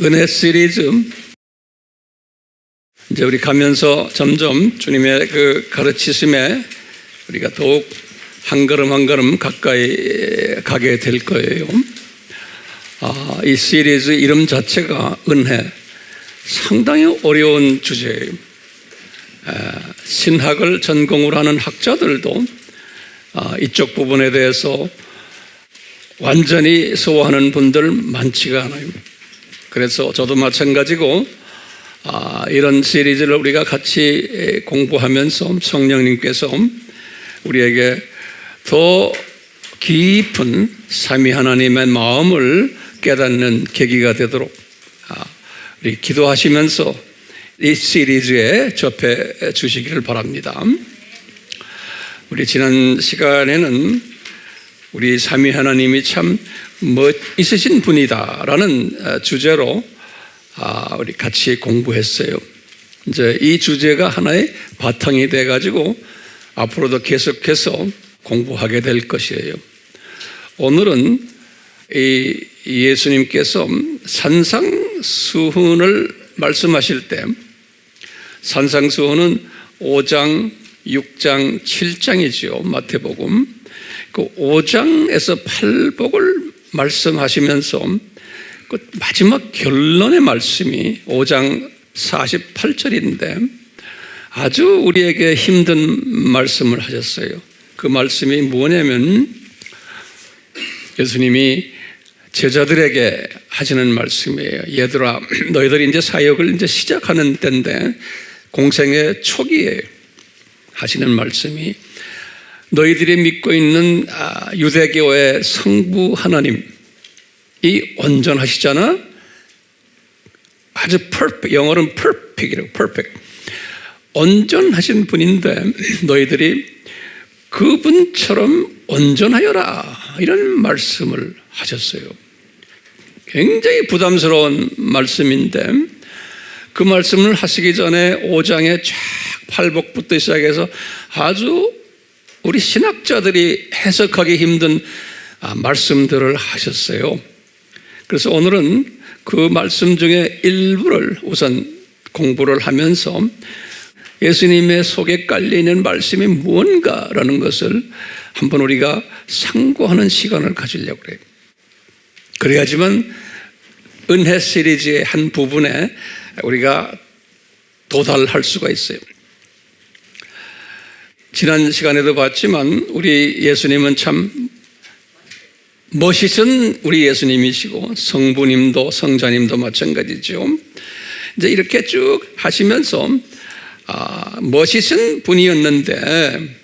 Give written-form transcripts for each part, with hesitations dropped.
은혜 시리즈, 이제 우리 가면서 점점 주님의 그 가르치심에 우리가 더욱 한 걸음 한 걸음 가까이 가게 될 거예요. 이 시리즈 이름 자체가 은혜, 상당히 어려운 주제예요. 신학을 전공으로 하는 학자들도 이쪽 부분에 대해서 완전히 소화하는 분들 많지가 않아요. 그래서 저도 마찬가지고 이런 시리즈를 우리가 같이 공부하면서 성령님께서 우리에게 더 깊은 삼위 하나님의 마음을 깨닫는 계기가 되도록 우리 기도하시면서 이 시리즈에 접해 주시기를 바랍니다. 우리 지난 시간에는 우리 삼위 하나님이 참 멋있으신 분이다라는 주제로 우리 같이 공부했어요. 이제 이 주제가 하나의 바탕이 돼가지고 앞으로도 계속해서 공부하게 될 것이에요. 오늘은 이 예수님께서 산상수훈을 말씀하실 때, 산상수훈은 5장, 6장, 7장이지요. 마태복음. 그 5장에서 팔복을 말씀하시면서 그 마지막 결론의 말씀이 5장 48절인데 아주 우리에게 힘든 말씀을 하셨어요. 그 말씀이 뭐냐면 예수님이 제자들에게 하시는 말씀이에요. 얘들아, 너희들이 이제 사역을 이제 시작하는 때인데 공생의 초기에 하시는 말씀이 너희들이 믿고 있는 유대교의 성부 하나님이 온전하시잖아. 아주 perfect, 영어로는 perfect이라고, perfect. 온전하신 분인데 너희들이 그분처럼 온전하여라, 이런 말씀을 하셨어요. 굉장히 부담스러운 말씀인데 그 말씀을 하시기 전에 5장의 쫙 팔복부터 시작해서 아주 우리 신학자들이 해석하기 힘든 말씀들을 하셨어요. 그래서 오늘은 그 말씀 중에 일부를 우선 공부를 하면서 예수님의 속에 깔려있는 말씀이 무언가라는 것을 한번 우리가 상고하는 시간을 가지려고 그래요. 그래야지만 은혜 시리즈의 한 부분에 우리가 도달할 수가 있어요. 지난 시간에도 봤지만 우리 예수님은 참 멋있은 우리 예수님이시고 성부님도 성자님도 마찬가지죠. 이제 이렇게 쭉 하시면서 멋있은 분이었는데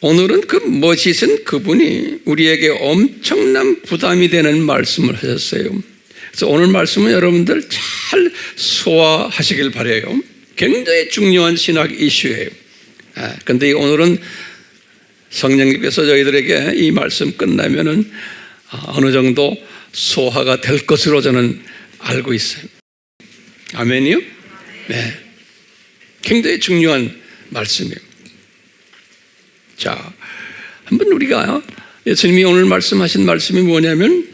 오늘은 그 멋있은 그분이 우리에게 엄청난 부담이 되는 말씀을 하셨어요. 그래서 오늘 말씀은 여러분들 잘 소화하시길 바라요. 굉장히 중요한 신학 이슈예요. 그런데 오늘은 성령님께서 저희들에게 이 말씀 끝나면은 어느 정도 소화가 될 것으로 저는 알고 있어요. 아멘이요? 네. 굉장히 중요한 말씀이에요. 자, 한번 우리가 예수님이 오늘 말씀하신 말씀이 뭐냐면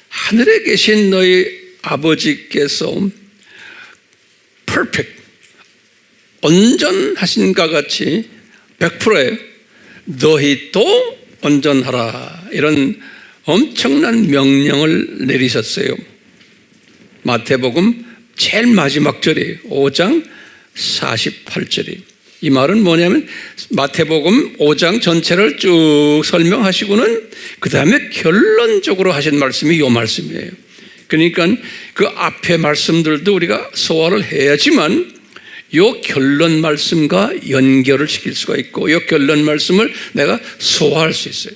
하늘에 계신 너희 아버지께서 perfect, 온전하신가 같이 100%예요. 너희도 온전하라, 이런 엄청난 명령을 내리셨어요. 마태복음 제일 마지막 절이에요. 5장 48절이. 이 말은 뭐냐면 마태복음 5장 전체를 쭉 설명하시고는 그 다음에 결론적으로 하신 말씀이 이 말씀이에요. 그러니까 그 앞에 말씀들도 우리가 소화를 해야지만 이 결론 말씀과 연결을 시킬 수가 있고 이 결론 말씀을 내가 소화할 수 있어요.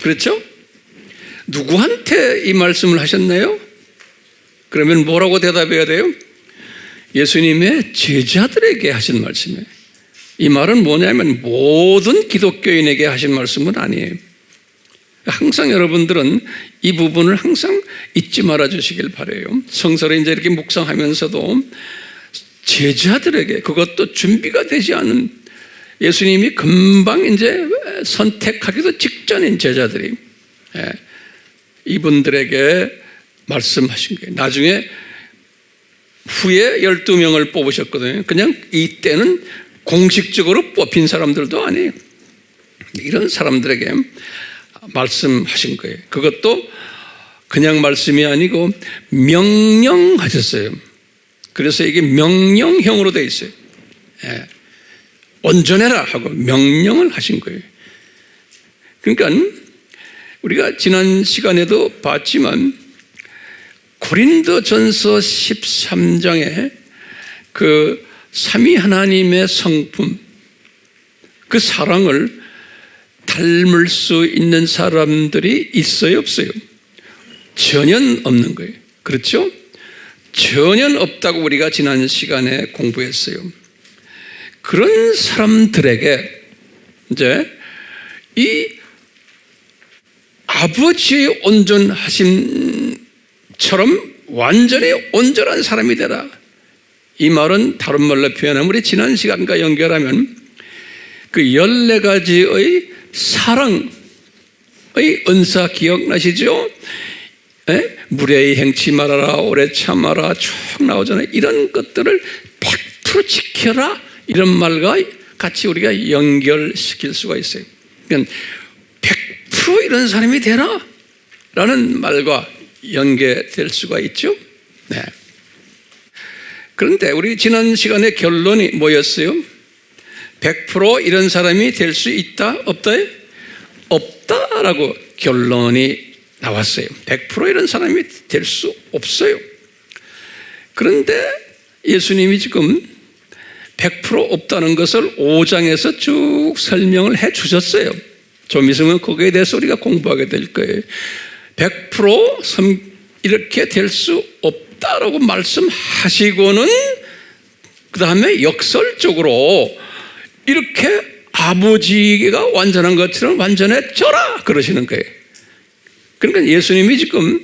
그렇죠? 누구한테 이 말씀을 하셨나요? 그러면 뭐라고 대답해야 돼요? 예수님의 제자들에게 하신 말씀이에요. 이 말은 뭐냐면 모든 기독교인에게 하신 말씀은 아니에요. 항상 여러분들은 이 부분을 항상 잊지 말아 주시길 바라요. 성서를 이제 이렇게 묵상하면서도 제자들에게, 그것도 준비가 되지 않은, 예수님이 금방 이제 선택하기도 직전인 제자들이 이분들에게 말씀하신 거예요. 나중에 후에 12명을 뽑으셨거든요. 그냥 이때는 공식적으로 뽑힌 사람들도 아니에요. 이런 사람들에게 말씀하신 거예요. 그것도 그냥 말씀이 아니고 명령하셨어요. 그래서 이게 명령형으로 되어 있어요. 예. 온전해라 하고 명령을 하신 거예요. 그러니까 우리가 지난 시간에도 봤지만 고린도전서 13장에 그 삼위 하나님의 성품, 그 사랑을 닮을 수 있는 사람들이 있어요, 없어요? 전혀 없는 거예요. 그렇죠? 전혀 없다고 우리가 지난 시간에 공부했어요. 그런 사람들에게 이제 이 아버지의 온전하심처럼 완전히 온전한 사람이 되라. 이 말은 다른 말로 표현하면 우리 지난 시간과 연결하면 그 14가지의 사랑의 은사 기억나시죠? 에? 무례히 행치 말아라, 오래 참아라 쭉 나오잖아요. 이런 것들을 100% 지켜라, 이런 말과 같이 우리가 연결시킬 수가 있어요. 그러니까 100% 이런 사람이 되라 라는 말과 연계될 수가 있죠. 네. 그런데 우리 지난 시간에 결론이 뭐였어요? 100% 이런 사람이 될 수 있다? 없다? 없다라고 결론이 나왔어요. 100% 이런 사람이 될 수 없어요. 그런데 예수님이 지금 100% 없다는 것을 5장에서 쭉 설명을 해 주셨어요. 좀 있으면 거기에 대해서 우리가 공부하게 될 거예요. 100% 이렇게 될 수 없다라고 말씀하시고는 그 다음에 역설적으로 이렇게 아버지가 완전한 것처럼 완전해져라 그러시는 거예요. 그러니까 예수님이 지금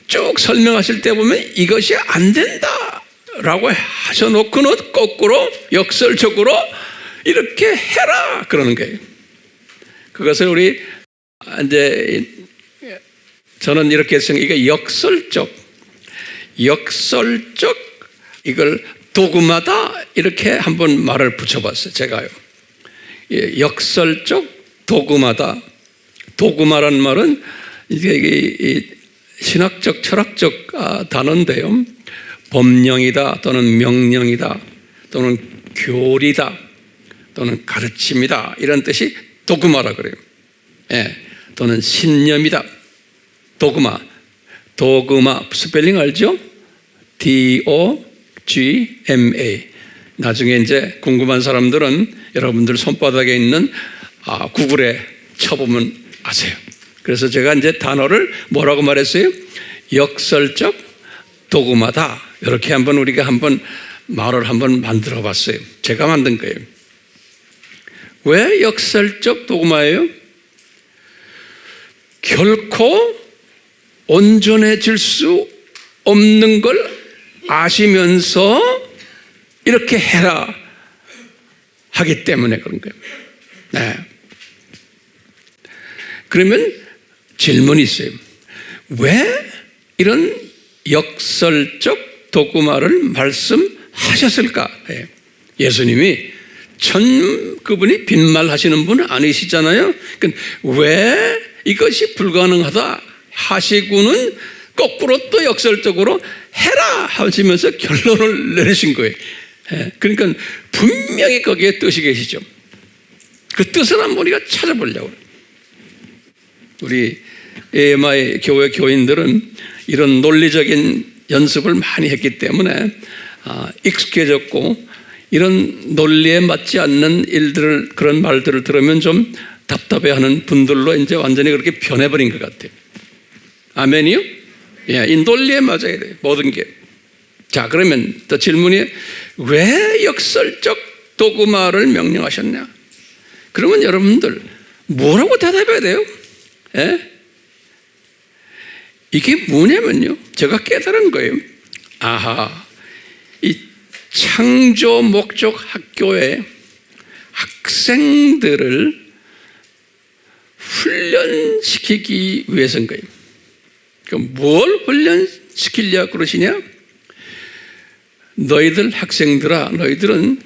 쭉 설명하실 때 보면 이것이 안 된다라고 하셔놓고는 거꾸로 역설적으로 이렇게 해라 그러는 거예요. 그것을 우리 이제 저는 이렇게 생각해요. 이게 역설적 이걸 도구마다 이렇게 한번 말을 붙여봤어요. 제가요. 역설적 도구마다. 도구마라는 말은 이게 신학적 철학적 단어인데요. 법령이다 또는 명령이다 또는 교리다 또는 가르침이다 이런 뜻이 도구마라 그래요. 예, 또는 신념이다. 도그마 스펠링 알죠? D-O-G-M-A. 나중에 이제 궁금한 사람들은 여러분들 손바닥에 있는 구글에 쳐보면 아세요. 그래서 제가 이제 단어를 뭐라고 말했어요? 역설적 도그마다. 이렇게 한번 우리가 한번 말을 한번 만들어 봤어요. 제가 만든 거예요. 왜 역설적 도그마예요? 결코 온전해질 수 없는 걸 아시면서 이렇게 해라 하기 때문에 그런 거예요. 네. 그러면 질문이 있어요. 왜 이런 역설적 도구마를 말씀하셨을까? 예수님이 그분이 빈말 하시는 분은 아니시잖아요. 그러니까 왜 이것이 불가능하다 하시고는 거꾸로 또 역설적으로 해라 하시면서 결론을 내리신 거예요. 그러니까 분명히 거기에 뜻이 계시죠. 그 뜻을 한번 우리가 찾아보려고. 우리 AMI 교회 교인들은 이런 논리적인 연습을 많이 했기 때문에 익숙해졌고, 이런 논리에 맞지 않는 일들을, 그런 말들을 들으면 좀 답답해하는 분들로 이제 완전히 그렇게 변해버린 것 같아요. 아멘이요? 예, 이 논리에 맞아야 돼요, 모든 게. 자, 그러면 또 질문이 왜 역설적 도구마를 명령하셨냐? 그러면 여러분들 뭐라고 대답해야 돼요? 예? 이게 뭐냐면요, 제가 깨달은 거예요. 아하, 이 창조 목적 학교의 학생들을 훈련시키기 위해서인 거예요. 뭘 훈련시키려 그러시냐? 너희들 학생들아, 너희들은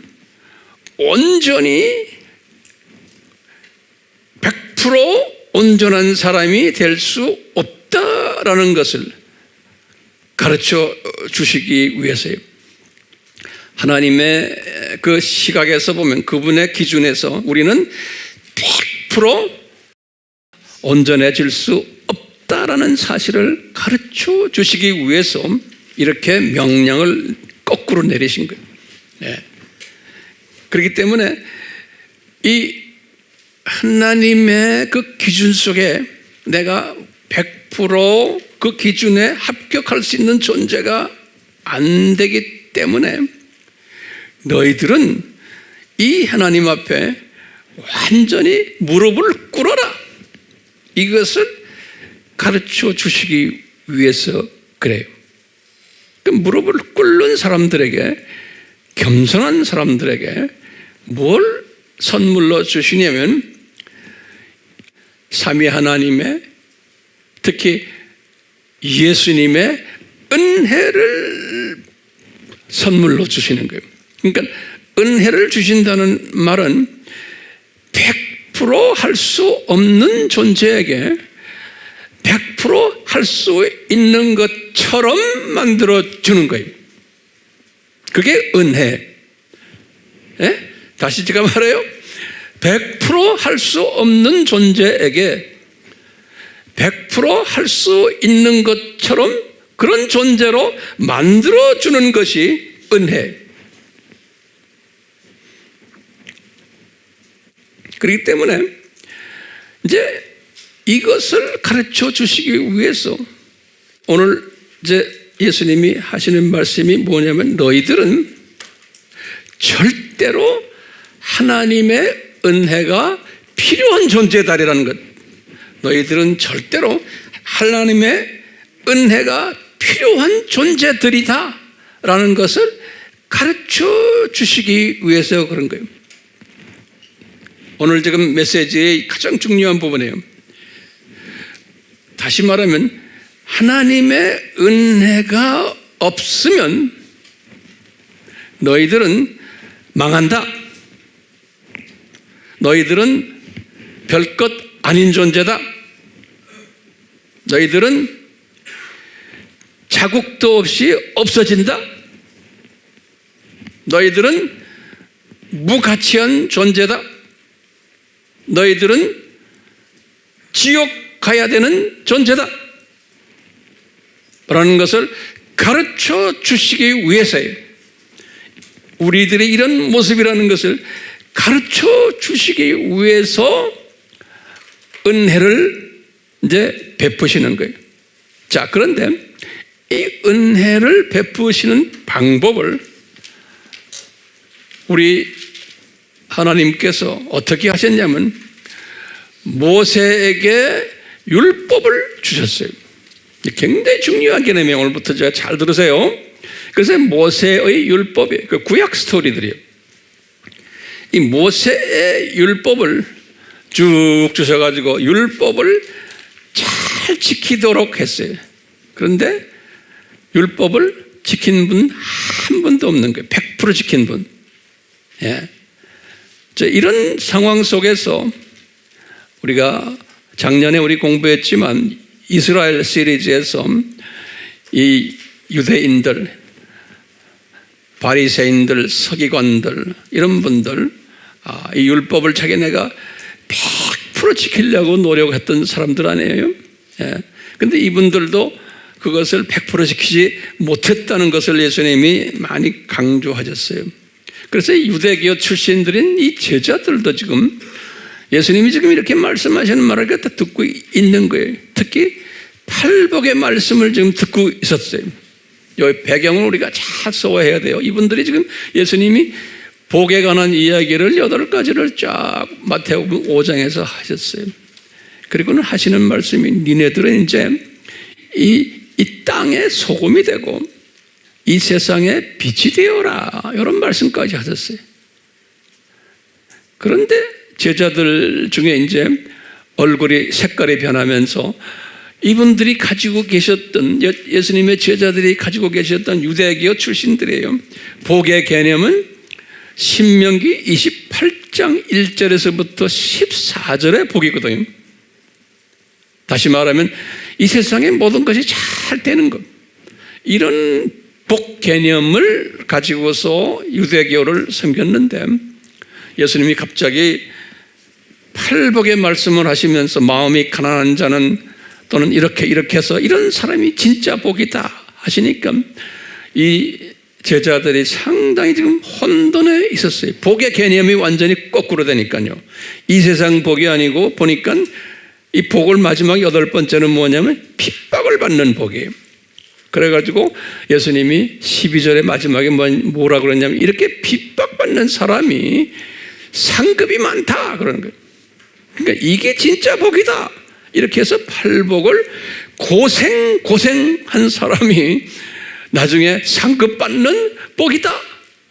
온전히 100% 온전한 사람이 될 수 없다라는 것을 가르쳐 주시기 위해서요. 하나님의 그 시각에서 보면, 그분의 기준에서 우리는 100% 온전해질 수 없다라는 사실을 가르쳐 주시기 위해서 이렇게 명령을 거꾸로 내리신 거예요. 네. 그렇기 때문에 이 하나님의 그 기준 속에 내가 100% 그 기준에 합격할 수 있는 존재가 안 되기 때문에 너희들은 이 하나님 앞에 완전히 무릎을 꿇어라, 이것을 가르쳐 주시기 위해서 그래요. 그 무릎을 꿇는 사람들에게, 겸손한 사람들에게 뭘 선물로 주시냐면 삼위 하나님의, 특히 예수님의 은혜를 선물로 주시는 거예요. 그러니까 은혜를 주신다는 말은 100% 할 수 없는 존재에게 100% 할 수 있는 것처럼 만들어 주는 거예요. 그게 은혜. 예? 다시 제가 말해요. 100% 할 수 없는 존재에게 100% 할 수 있는 것처럼 그런 존재로 만들어 주는 것이 은혜. 그렇기 때문에 이제 이것을 가르쳐 주시기 위해서 오늘 이제 예수님이 하시는 말씀이 뭐냐면, 너희들은 절대로 하나님의 은혜가 필요한 존재다라는 것. 너희들은 절대로 하나님의 은혜가 필요한 존재들이다 라는 것을 가르쳐 주시기 위해서 그런 거예요. 오늘 지금 메시지의 가장 중요한 부분이에요. 다시 말하면 하나님의 은혜가 없으면 너희들은 망한다. 너희들은 별것 아닌 존재다. 너희들은 자국도 없이 없어진다. 너희들은 무가치한 존재다. 너희들은 지옥 가야 되는 존재다 라는 것을 가르쳐 주시기 위해서예요. 우리들의 이런 모습이라는 것을 가르쳐 주시기 위해서 은혜를 이제 베푸시는 거예요. 자, 그런데 이 은혜를 베푸시는 방법을 우리 하나님께서 어떻게 하셨냐면 모세에게 율법을 주셨어요. 굉장히 중요한 개념이에요. 오늘부터 제가 잘 들으세요. 그래서 모세의 율법이 그 구약 스토리들이에요. 이 모세의 율법을 쭉 주셔가지고 율법을 잘 지키도록 했어요. 그런데 율법을 지킨 분 한 분도 없는 거예요. 100% 지킨 분. 예. 이런 상황 속에서 우리가 작년에 우리 공부했지만 이스라엘 시리즈에서 이 유대인들, 바리새인들, 서기관들 이런 분들 이 율법을 자기네가 100% 지키려고 노력했던 사람들 아니에요? 그런데 이분들도 그것을 100% 지키지 못했다는 것을 예수님이 많이 강조하셨어요. 그래서 유대교 출신들인 이 제자들도 지금 예수님이 지금 이렇게 말씀하시는 말을 다 듣고 있는 거예요. 특히 팔복의 말씀을 지금 듣고 있었어요. 이 배경을 우리가 잘 소화해야 돼요. 이분들이 지금 예수님이 복에 관한 이야기를 8가지를 쫙 마태복음 5장에서 하셨어요. 그리고는 하시는 말씀이 니네들은 이제 이 땅의 소금이 되고 이 세상의 빛이 되어라, 이런 말씀까지 하셨어요. 그런데 제자들 중에 이제 얼굴이 색깔이 변하면서 이분들이 가지고 계셨던, 예수님의 제자들이 가지고 계셨던 유대교 출신들이에요. 복의 개념은 신명기 28장 1절에서부터 14절의 복이거든요. 다시 말하면 이 세상의 모든 것이 잘 되는 것, 이런 복 개념을 가지고서 유대교를 섬겼는데, 예수님이 갑자기 팔복의 말씀을 하시면서 마음이 가난한 자는, 또는 이렇게 해서 이런 사람이 진짜 복이다 하시니까 이 제자들이 상당히 지금 혼돈에 있었어요. 복의 개념이 완전히 거꾸로 되니까요. 이 세상 복이 아니고 보니까 이 복을 마지막 8번째는 뭐냐면 핍박을 받는 복이에요. 그래가지고 예수님이 12절의 마지막에 뭐라 그러냐면 이렇게 핍박받는 사람이 상급이 많다 그러는 거예요. 그러니까 이게 진짜 복이다. 이렇게 해서 팔복을 고생한 사람이 나중에 상급 받는 복이다.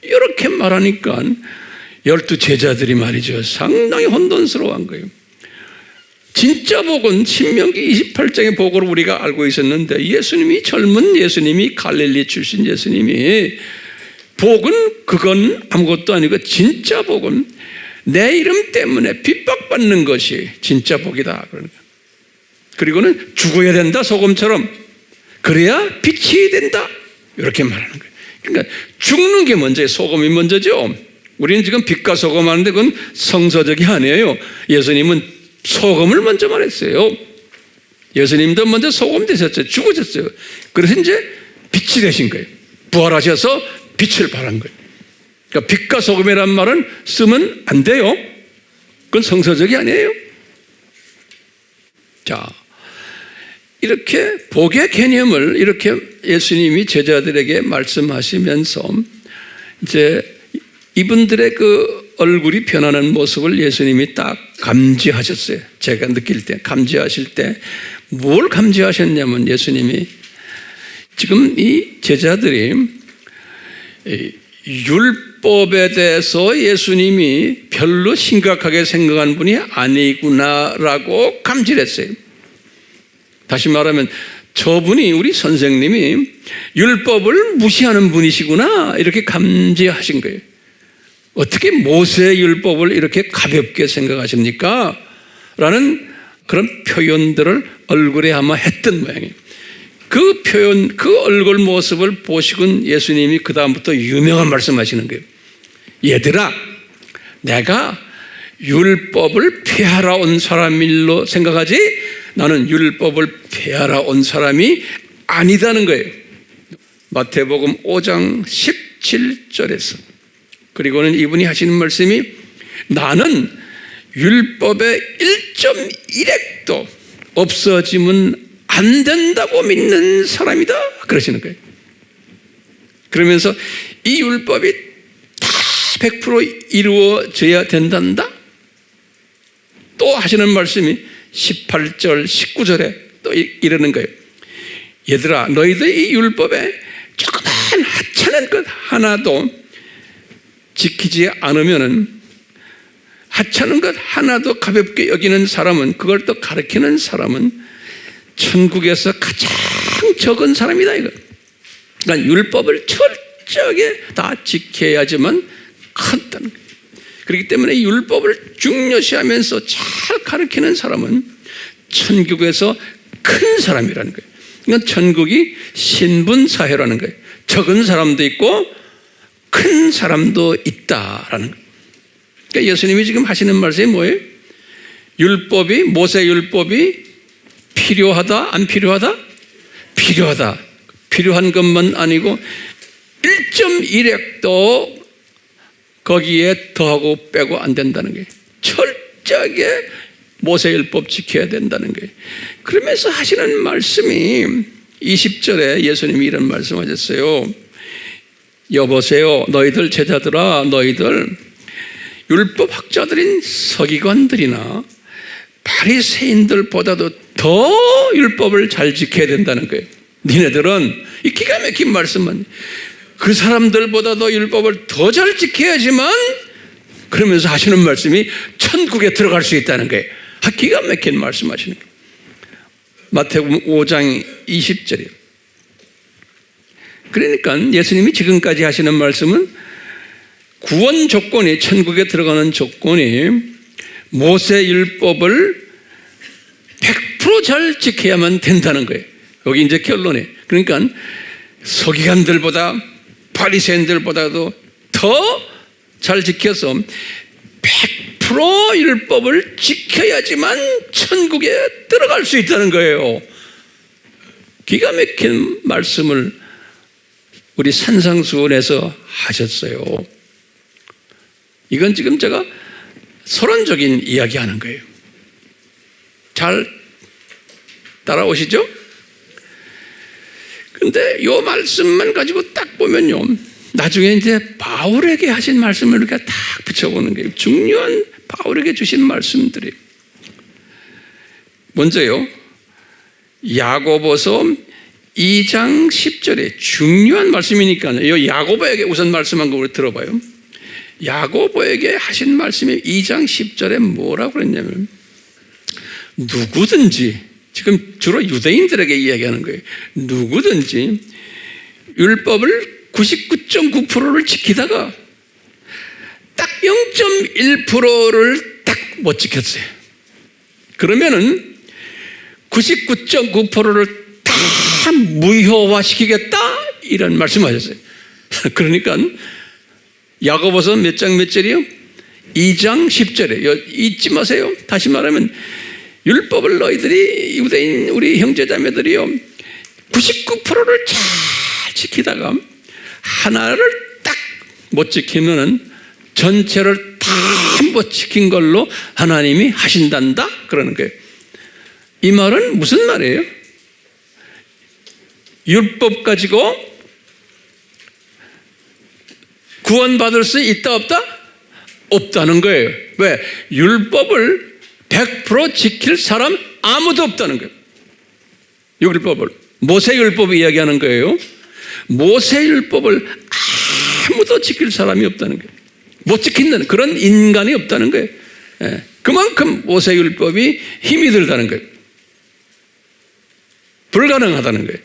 이렇게 말하니까 12 제자들이 말이죠, 상당히 혼돈스러워한 거예요. 진짜 복은 신명기 28장의 복으로 우리가 알고 있었는데, 예수님이, 젊은 예수님이, 갈릴리 출신 예수님이 복은 그건 아무것도 아니고 진짜 복은 내 이름 때문에 핍박받는 것이 진짜 복이다. 그리고는 죽어야 된다, 소금처럼. 그래야 빛이 된다. 이렇게 말하는 거예요. 그러니까 죽는 게 먼저예요. 소금이 먼저죠. 우리는 지금 빛과 소금 하는데 그건 성서적이 아니에요. 예수님은 소금을 먼저 말했어요. 예수님도 먼저 소금 되셨죠. 죽으셨어요. 그래서 이제 빛이 되신 거예요. 부활하셔서 빛을 발한 거예요. 그러니까 빛과 소금이라는 말은 쓰면 안 돼요. 그건 성서적이 아니에요. 자, 이렇게 복의 개념을 이렇게 예수님이 제자들에게 말씀하시면서 이제 이분들의 그 얼굴이 변하는 모습을 예수님이 딱 감지하셨어요. 제가 느낄 때, 감지하실 때 뭘 감지하셨냐면, 예수님이 지금 이 제자들이 율법에 대해서 예수님이 별로 심각하게 생각한 분이 아니구나라고 감지를 했어요. 다시 말하면 저분이, 우리 선생님이 율법을 무시하는 분이시구나 이렇게 감지하신 거예요. 어떻게 모세의 율법을 이렇게 가볍게 생각하십니까? 라는 그런 표현들을 얼굴에 아마 했던 모양이에요. 그 표현, 그 얼굴 모습을 보시곤 예수님이 그 다음부터 유명한 말씀하시는 거예요. 얘들아, 내가 율법을 폐하러 온 사람일로 생각하지 나는 율법을 폐하러 온 사람이 아니다는 거예요. 마태복음 5장 17절에서. 그리고는 이분이 하시는 말씀이 나는 율법의 1.1획도 없어지면 안 된다고 믿는 사람이다 그러시는 거예요. 그러면서 이 율법이 다 100% 이루어져야 된단다. 또 하시는 말씀이 18절 19절에 또 이러는 거예요. 얘들아, 너희들 이 율법에 조그만 하찮은 것 하나도 지키지 않으면은, 하찮은 것 하나도 가볍게 여기는 사람은, 그걸 또 가르치는 사람은 천국에서 가장 적은 사람이다 이거. 그러니까 율법을 철저하게 다 지켜야지만 큰다는 거예요. 그렇기 때문에 율법을 중요시하면서 잘 가르치는 사람은 천국에서 큰 사람이라는 거예요. 그러니까 천국이 신분사회라는 거예요. 적은 사람도 있고 큰 사람도 있다라는 거예요. 그러니까 예수님이 지금 하시는 말씀이 뭐예요? 율법이, 모세 율법이 필요하다, 안 필요하다? 필요하다. 필요한 것만 아니고 1.1획도 거기에 더하고 빼고 안 된다는 거예요. 철저하게 모세율법 지켜야 된다는 거예요. 그러면서 하시는 말씀이 20절에 예수님이 이런 말씀하셨어요. 여보세요, 너희들 제자들아, 너희들 율법학자들인 서기관들이나 바리새인들보다도 더 율법을 잘 지켜야 된다는 거예요. 니네들은 이 기가 막힌 말씀만, 그 사람들보다도 율법을 더 잘 지켜야지만, 그러면서 하시는 말씀이 천국에 들어갈 수 있다는 거예요. 기가 막힌 말씀하시는 거예요. 마태복음 5장 20절이에요. 그러니까 예수님이 지금까지 하시는 말씀은 구원 조건이, 천국에 들어가는 조건이 모세 율법을 100% 잘 지켜야만 된다는 거예요. 여기 이제 결론이. 그러니까 서기관들보다 바리새인들보다도 더 잘 지켜서 100% 율법을 지켜야지만 천국에 들어갈 수 있다는 거예요. 기가 막힌 말씀을 우리 산상수훈에서 하셨어요. 이건 지금 제가 서론적인 이야기하는 거예요. 잘 따라오시죠? 근데 이 말씀만 가지고 딱 보면요, 나중에 이제 바울에게 하신 말씀을 이렇게 딱 붙여보는 거예요. 중요한 바울에게 주신 말씀들이. 먼저요, 야고보서 2장 10절에 중요한 말씀이니까요. 이 야고보에게 우선 말씀한 거 우리 들어봐요. 야고보에게 하신 말씀이 2장 10절에 뭐라고 그랬냐면, 누구든지, 지금 주로 유대인들에게 이야기하는 거예요. 누구든지 율법을 99.9%를 지키다가 딱 0.1%를 딱 못 지켰어요. 그러면은 99.9%를 다 무효화시키겠다, 이런 말씀하셨어요. 그러니까 야고보서 몇 장 몇 절이요? 2장 10절에 잊지 마세요. 다시 말하면 율법을 너희들이, 유대인 우리 형제자매들이요, 99%를 잘 지키다가 하나를 딱 못 지키면은 전체를 다 못 지킨 걸로 하나님이 하신단다, 그러는 거예요. 이 말은 무슨 말이에요? 율법 가지고 구원받을 수 있다 없다? 없다는 거예요. 왜? 율법을 100% 지킬 사람 아무도 없다는 거예요. 율법을, 모세율법을 이야기하는 거예요. 모세율법을 아무도 지킬 사람이 없다는 거예요. 못 지킨다는 그런 인간이 없다는 거예요. 그만큼 모세율법이 힘이 들다는 거예요. 불가능하다는 거예요.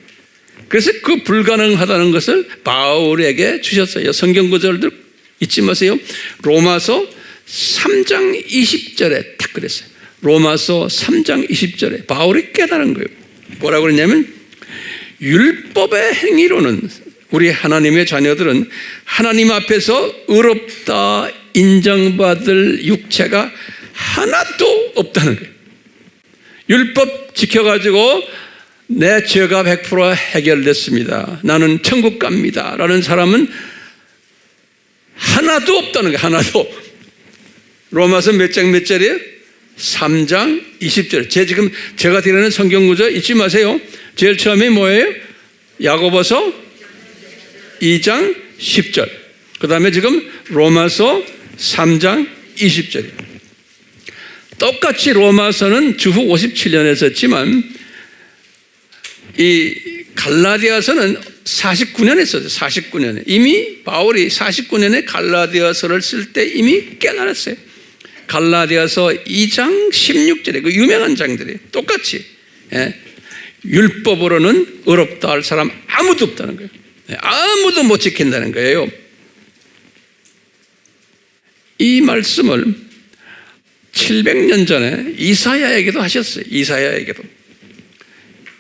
그래서 그 불가능하다는 것을 바울에게 주셨어요. 성경 구절들 잊지 마세요. 로마서 3장 20절에 딱 그랬어요. 로마서 3장 20절에 바울이 깨달은 거예요. 뭐라고 그랬냐면, 율법의 행위로는 우리 하나님의 자녀들은 하나님 앞에서 의롭다 인정받을 육체가 하나도 없다는 거예요. 율법 지켜가지고 내 죄가 100% 해결됐습니다, 나는 천국 갑니다 라는 사람은 하나도 없다는 거예요. 하나도. 로마서 몇 장 몇 절이에요? 3장 20절. 제가 드리는 성경 구절 잊지 마세요. 제일 처음에 뭐예요? 야고보서 2장 10절. 그 다음에 지금 로마서 3장 20절. 똑같이 로마서는 주후 57년에 썼지만 이 갈라디아서는 49년에 썼어요. 49년에. 이미 바울이 49년에 갈라디아서를 쓸 때 이미 깨달았어요. 갈라디아서 2장 16절에 그 유명한 장들이 똑같이, 율법으로는 의롭다 할 사람 아무도 없다는 거예요. 아무도 못 지킨다는 거예요. 이 말씀을 700년 전에 이사야에게도 하셨어요.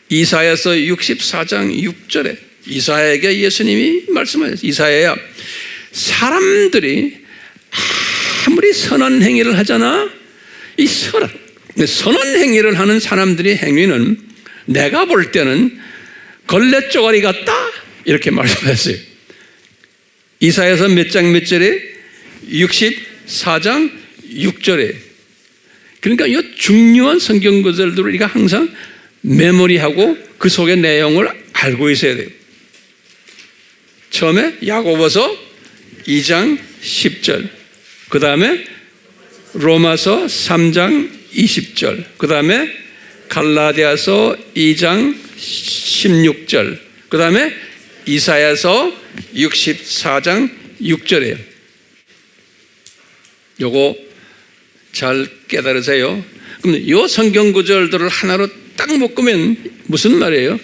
이사야서 64장 6절에 이사야에게 예수님이 말씀하셨어요. 이사야야, 사람들이 아무리 선한 행위를 하잖아. 이 선한 행위를 하는 사람들의 행위는 내가 볼 때는 걸레 쪼가리 같다, 이렇게 말씀했어요. 이사야서 몇 장 몇 절에? 64장 6절에. 그러니까 이 중요한 성경 구절들을 우리가 항상 메모리하고 그 속의 내용을 알고 있어야 돼요. 처음에 야고보서 2장 10절, 그 다음에 로마서 3장 20절, 그 다음에 갈라디아서 2장 16절, 그 다음에 이사야서 64장 6절이에요. 요거 잘 깨달으세요. 그럼 요 성경 구절들을 하나로 딱 묶으면 무슨 말이에요?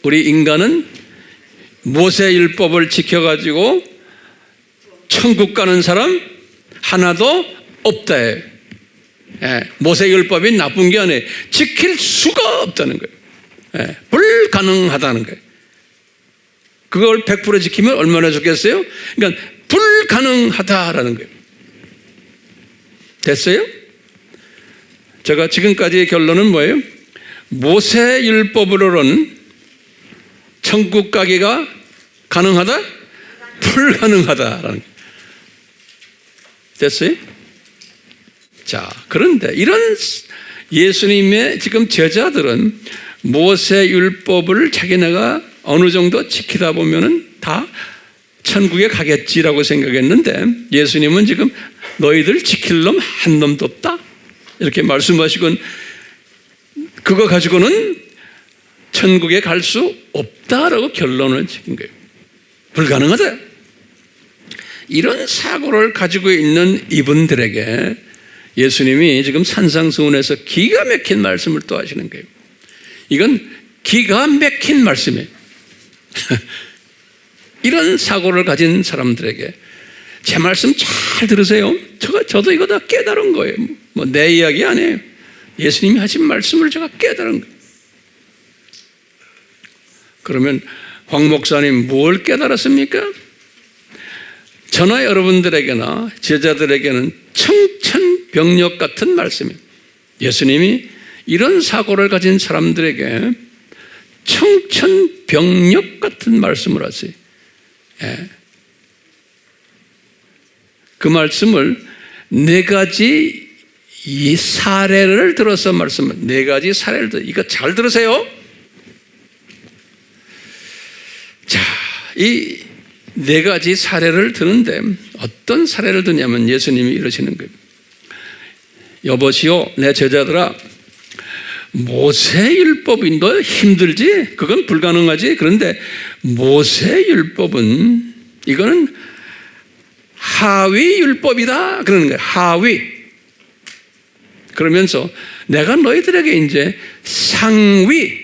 우리 인간은 모세율법을 지켜가지고 천국 가는 사람 하나도 없다. 모세율법이 나쁜 게 아니에요. 지킬 수가 없다는 거예요. 불가능하다는 거예요. 그걸 100% 지키면 얼마나 좋겠어요? 그러니까 불가능하다라는 거예요. 됐어요? 제가 지금까지의 결론은 뭐예요? 모세율법으로는 천국 가기가 가능하다? 불가능하다라는 거예요. 됐어요? 자, 그런데 이런 예수님의 지금 제자들은 모세율법을 자기네가 어느 정도 지키다 보면은 다 천국에 가겠지라고 생각했는데 예수님은 지금 너희들 지킬 놈 한 놈도 없다 이렇게 말씀하시곤 그거 가지고는 천국에 갈 수 없다라고 결론을 지킨 거예요. 불가능하다. 이런 사고를 가지고 있는 이분들에게 예수님이 지금 산상수훈에서 기가 막힌 말씀을 또 하시는 거예요. 이건 기가 막힌 말씀이에요. 이런 사고를 가진 사람들에게 제 말씀 잘 들으세요. 저도 이거 다 깨달은 거예요. 뭐 내 이야기 아니에요. 예수님이 하신 말씀을 제가 깨달은 거예요. 그러면 황 목사님 뭘 깨달았습니까? 저나 여러분들에게나 제자들에게는 청천벽력 같은 말씀이에요. 예수님이 이런 사고를 가진 사람들에게 청천벽력 같은 말씀을 하세요. 그 말씀을 네 가지 이 사례를 들어서 말씀을 네 가지 사례를 들어 이거 잘 들으세요. 자, 이 네 가지 사례를 드는데 어떤 사례를 드냐면 예수님이 이러시는 거예요. 여보시오 내 제자들아 모세율법인도 힘들지 그건 불가능하지 그런데 모세율법은 이거는 하위율법이다 그러는 거예요. 하위. 그러면서 내가 너희들에게 이제 상위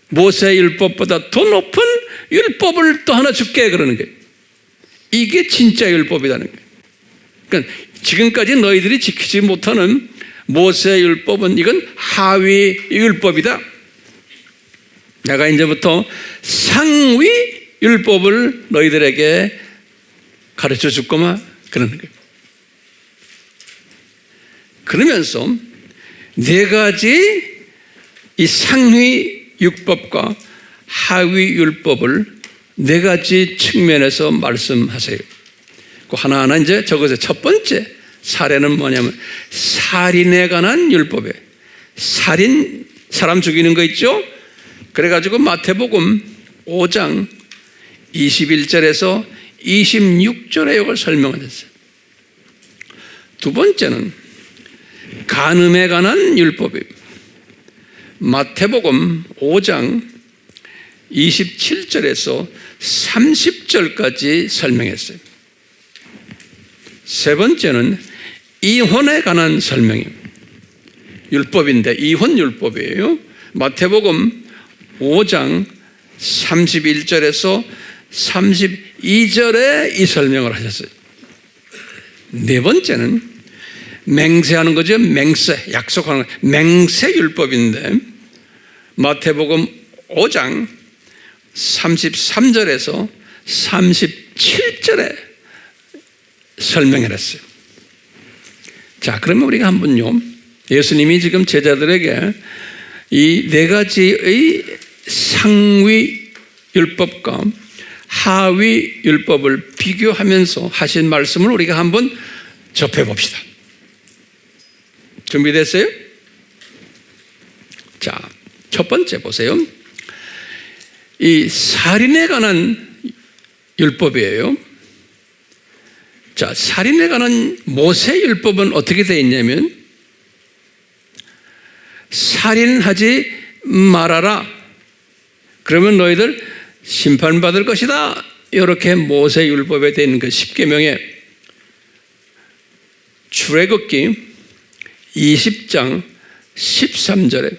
모세율법보다 더 높은 율법을 또 하나 줄게 그러는 거예요. 이게 진짜 율법이라는 거예요. 그러니까 지금까지 너희들이 지키지 못하는 모세율법은 이건 하위 율법이다. 내가 이제부터 상위 율법을 너희들에게 가르쳐 줄 거마 그러는 거예요. 그러면서 네 가지 이 상위 율법과 하위 율법을 네 가지 측면에서 말씀하세요. 그 하나하나 이제 적으세요. 첫 번째 사례는 뭐냐면 살인에 관한 율법이에요. 살인, 사람 죽이는 거 있죠? 그래가지고 마태복음 5장 21절에서 26절에 이걸 설명하셨어요. 두 번째는 간음에 관한 율법이에요. 마태복음 5장 27절에서 30절까지 설명했어요. 세 번째는 이혼에 관한 설명이에요. 율법인데 이혼 율법이에요. 마태복음 5장 31절에서 32절에 이 설명을 하셨어요. 네 번째는 맹세하는 거죠. 맹세, 약속하는 거. 맹세 율법인데 마태복음 5장 33절에서 37절에 설명을 했어요. 자, 그러면 우리가 한번요. 예수님이 지금 제자들에게 이 네 가지의 상위 율법과 하위 율법을 비교하면서 하신 말씀을 우리가 한번 접해 봅시다. 준비됐어요? 자, 첫 번째 보세요. 이 살인에 관한 율법이에요. 자, 살인에 관한 모세율법은 어떻게 되어 있냐면 살인하지 말아라. 그러면 너희들 심판받을 것이다. 이렇게 모세율법에 되어 있는 그 10계명에 출애굽기 20장 13절에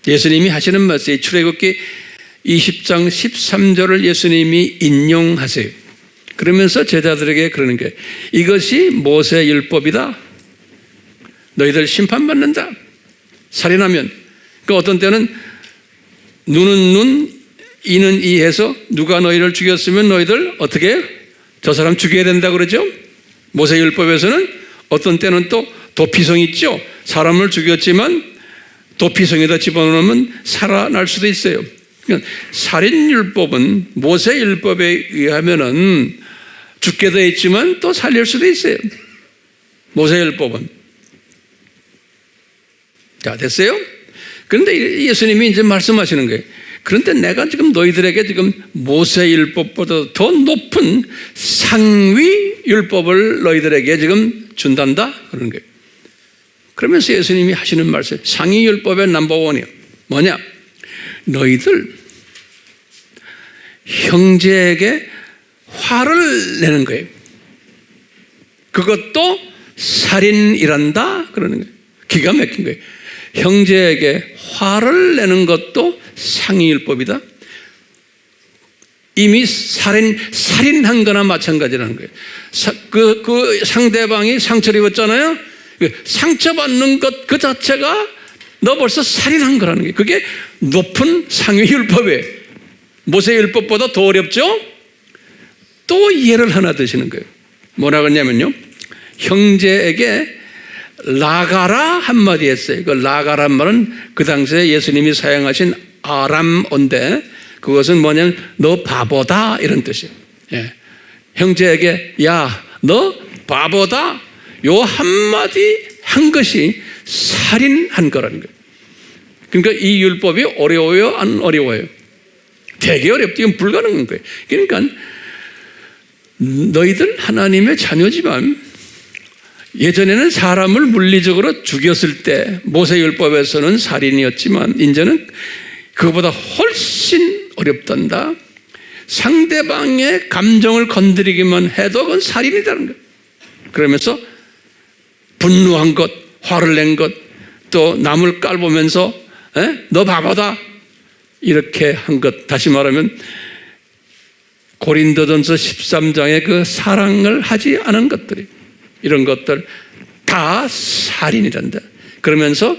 예수님이 하시는 말씀이 출애굽기 20장 13절을 예수님이 인용하세요. 그러면서 제자들에게 그러는 게 이것이 모세 율법이다. 너희들 심판받는다. 살인하면. 그러니까 어떤 때는 눈은 눈, 이는 이 해서 누가 너희를 죽였으면 너희들 어떻게 해요? 저 사람 죽여야 된다 그러죠. 모세 율법에서는 어떤 때는 또 도피성 있죠. 사람을 죽였지만 도피성에다 집어넣으면 살아날 수도 있어요. 그러니까 살인율법은 모세율법에 의하면은 죽게 되어 있지만 또 살릴 수도 있어요. 모세율법은. 자, 됐어요? 그런데 예수님이 이제 말씀하시는 거예요. 그런데 내가 지금 너희들에게 지금 모세율법보다 더 높은 상위율법을 너희들에게 지금 준단다? 그러는 거예요. 그러면서 예수님이 하시는 말씀, 상위율법의 넘버원이요. 뭐냐? 너희들 형제에게 화를 내는 거예요. 그것도 살인이란다? 그러는 거예요. 기가 막힌 거예요. 형제에게 화를 내는 것도 상위율법이다. 이미 살인한 거나 마찬가지라는 거예요. 그 상대방이 상처를 입었잖아요. 상처받는 것 그 자체가 너 벌써 살인한 거라는 거예요. 그게 높은 상위율법이에요. 모세율법보다 더 어렵죠? 또 예를 하나 드시는 거예요. 뭐라고 했냐면요. 형제에게 라가라 한마디 했어요. 그 라가란 말은 그 당시에 예수님이 사용하신 아람어인데 그것은 뭐냐면 너 바보다 이런 뜻이에요. 예. 형제에게 야, 너 바보다 요 한마디 한 것이 살인한 거라는 거예요. 그러니까 이 율법이 어려워요? 안 어려워요? 되게 어렵죠. 이건 불가능한 거예요. 그러니까 너희들 하나님의 자녀지만 예전에는 사람을 물리적으로 죽였을 때 모세율법에서는 살인이었지만 이제는 그것보다 훨씬 어렵단다. 상대방의 감정을 건드리기만 해도 그건 살인이라는 거예요. 그러면서 분노한 것, 화를 낸 것, 또 남을 깔보면서 너 바보다 이렇게 한 것, 다시 말하면 고린도전서 13장의 그 사랑을 하지 않은 것들이 이런 것들 다 살인이란다. 그러면서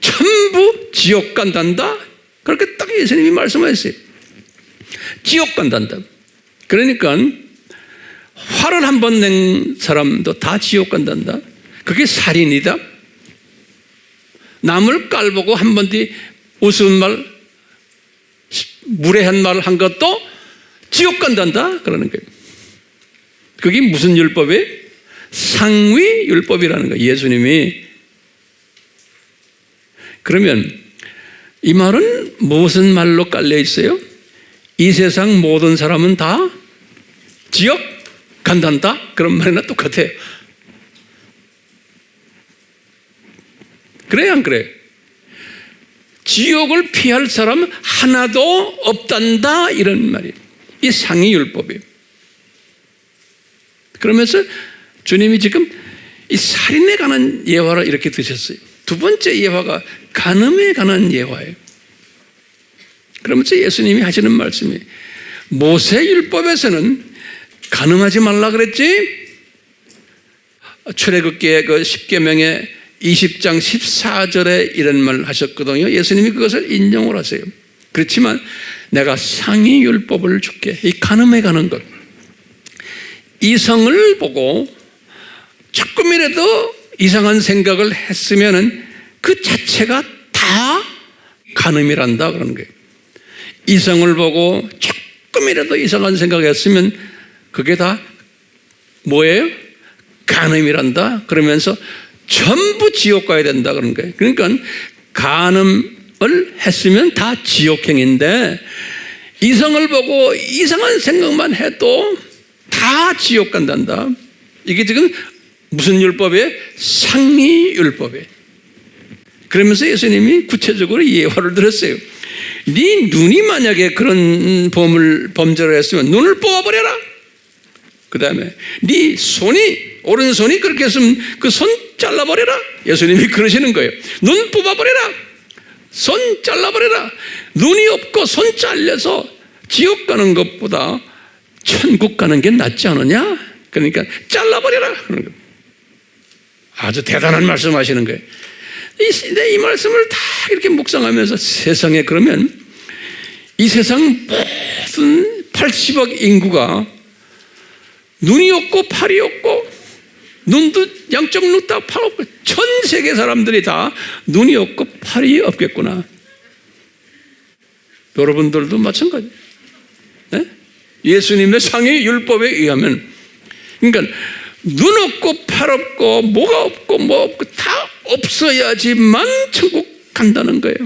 전부 지옥 간단다. 그렇게 딱 예수님이 말씀하셨어요. 지옥 간단다. 그러니까 화를 한 번 낸 사람도 다 지옥 간단다. 그게 살인이다. 남을 깔보고 한 번 뒤 우스운 말, 무례한 말을 한 것도 지옥 간단다. 그러는 거예요. 그게 무슨 율법이에요? 상위 율법이라는 거예요. 예수님이. 그러면 이 말은 무슨 말로 깔려 있어요? 이 세상 모든 사람은 다 지옥 간단다? 그런 말이나 똑같아요. 그래요, 안 그래요? 지옥을 피할 사람 하나도 없단다 이런 말이에요. 이 상위 율법이에요. 그러면서 주님이 지금 이 살인에 관한 예화를 이렇게 드셨어요. 두 번째 예화가 간음에 관한 예화예요. 그러면서 예수님이 하시는 말씀이 모세율법에서는 간음하지 말라 그랬지? 출애굽기의 그 10계명의 20장 14절에 이런 말을 하셨거든요. 예수님이 그것을 인용을 하세요. 그렇지만 내가 상위율법을 줄게. 이 간음에 관한 것. 이성을 보고 조금이라도 이상한 생각을 했으면 그 자체가 다 간음이란다 그러는 거예요. 이성을 보고 조금이라도 이상한 생각을 했으면 그게 다 뭐예요? 간음이란다. 그러면서 전부 지옥 가야 된다 그런 거예요. 그러니까 간음을 했으면 다 지옥행인데 이성을 보고 이상한 생각만 해도 다 지옥 간단다. 이게 지금 무슨 율법이에요? 상위율법이에요. 그러면서 예수님이 구체적으로 예화를 들었어요. 네 눈이 만약에 그런 범죄를 했으면 눈을 뽑아버려라. 그 다음에 네 손이 오른손이 그렇게 했으면 그 손 잘라버려라. 예수님이 그러시는 거예요. 눈 뽑아버려라. 손 잘라버려라. 눈이 없고 손 잘려서 지옥 가는 것보다 천국 가는 게 낫지 않느냐? 그러니까 잘라버려라. 그러는 거예요. 아주 대단한 말씀 하시는 거예요. 이 말씀을 다 이렇게 묵상하면서 세상에 그러면 이 세상 모든 80억 인구가 눈이 없고 팔이 없고 눈도 양쪽 눈 다 팔 없고 전 세계 사람들이 다 눈이 없고 팔이 없겠구나. 여러분들도 마찬가지. 네? 예수님의 상위 율법에 의하면 그러니까 눈 없고 팔 없고 뭐가 없고 뭐 없고 다 없어야지만 천국 간다는 거예요.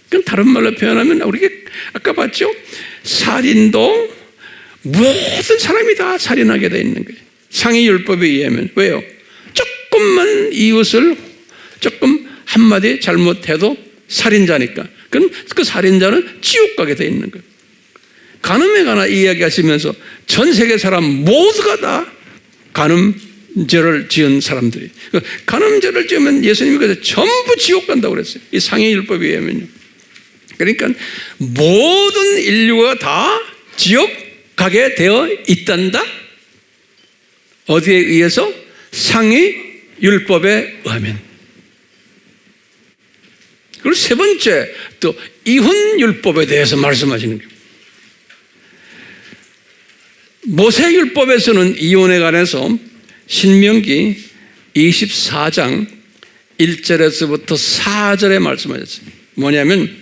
그럼 다른 말로 표현하면 우리가 아까 봤죠? 살인도 모든 사람이 다 살인하게 되어 있는 거예요. 상위 율법에 의하면. 왜요? 조금만 이웃을 조금 한마디 잘못해도 살인자니까. 그럼 그 살인자는 지옥 가게 되어 있는 거예요. 간음에 관한 이야기하시면서 전 세계 사람 모두가 다 간음죄를 지은 사람들이. 간음죄를 지으면 예수님이 그래서 전부 지옥 간다고 그랬어요. 이 상위 율법에 의하면요. 그러니까 모든 인류가 다 지옥 가게 되어 있단다. 어디에 의해서? 상위 율법에 의하면. 그리고 세 번째 또 이혼 율법에 대해서 말씀하시는 거예요. 모세 율법에서는 이혼에 관해서 신명기 24장 1절에서부터 4절에 말씀하셨어요. 뭐냐면